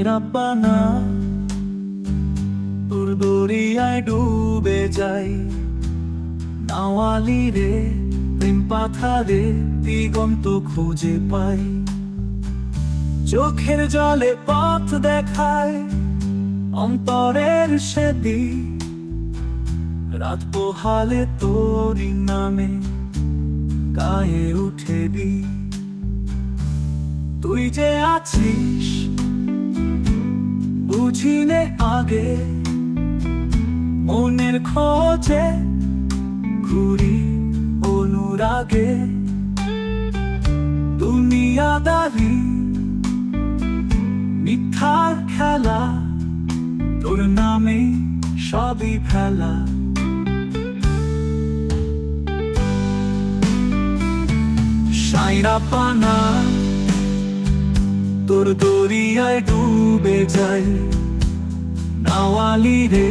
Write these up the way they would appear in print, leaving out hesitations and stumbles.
রাব্বানা তোর দরিয়ায় ডুবে যাই, নাওয়ালি রে প্রেম পাথারে দিগন্ত খুঁজে পাই। চোখের জলে পথ দেখায় অন্তরের সেদি, রাত পোহালে তোরই নামে গায়ে উঠে দি। তুই যে আছিস বুঝিনে আগে, মনের খোঁজে ঘুরি অনুরাগে। দুনিয়াদারি মিথ্যার খেলা, তোর নামে সবই ফেলা। রাব্বানা তোর দরিয়ায় ডুবে যাই, নাওয়ালি রে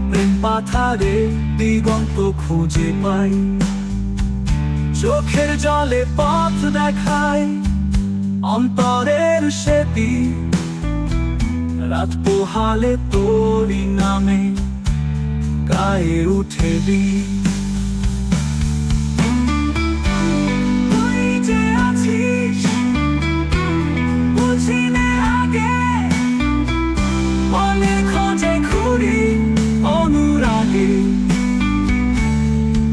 প্রেম পাথারে দিগন্ত খুঁজে পাই। চোখের জলে পথ দেখায় অন্তরের সেতি, রাত পোহালে তোরই নামে গায়ে উঠে দি।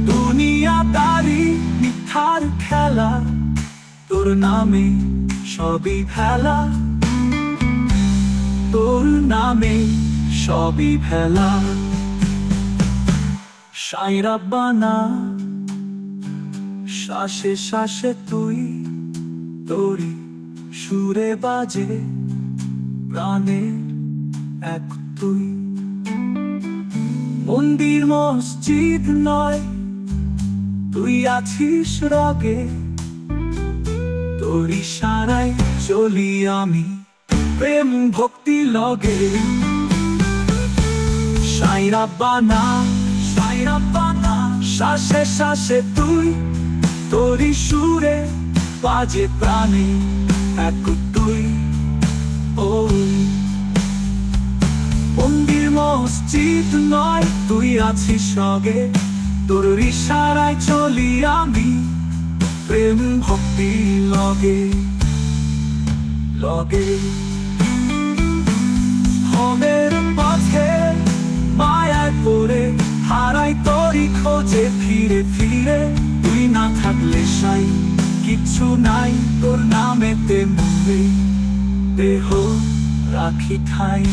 দুনিয়াদারি মিথ্যার খেলা, তোর নামে সবই ফেলা। তোর নামে সবই ফেলা। সাই রাব্বানা শ্বাসে শ্বাসে তুই, তোরি সুরে বাজে প্রাণে এক তুই। মন্দির মসজিদ নয়, তুই আছিস রগে, তোর ইশারায় চলি আমি প্রেম ভক্তি লগে। সাই রাব্বানা শ্বাসে শ্বাসে তুই, তোরই সুরে বাজে প্রাণে এক তুই। মন্দির মসজিদ নয়, তুই আছিস সঙ্গে, তোর ইশারায় চলি আমি প্রেম ভক্তি লগে লগে। হমের পথে মায়ায় পড়ে হারাই তোরই খোঁজে ফিরে ফিরে। তুই না থাকলে সাই কিচ্ছু নাই, তোর নামেতে মনে দেহ রাখি ঠাই।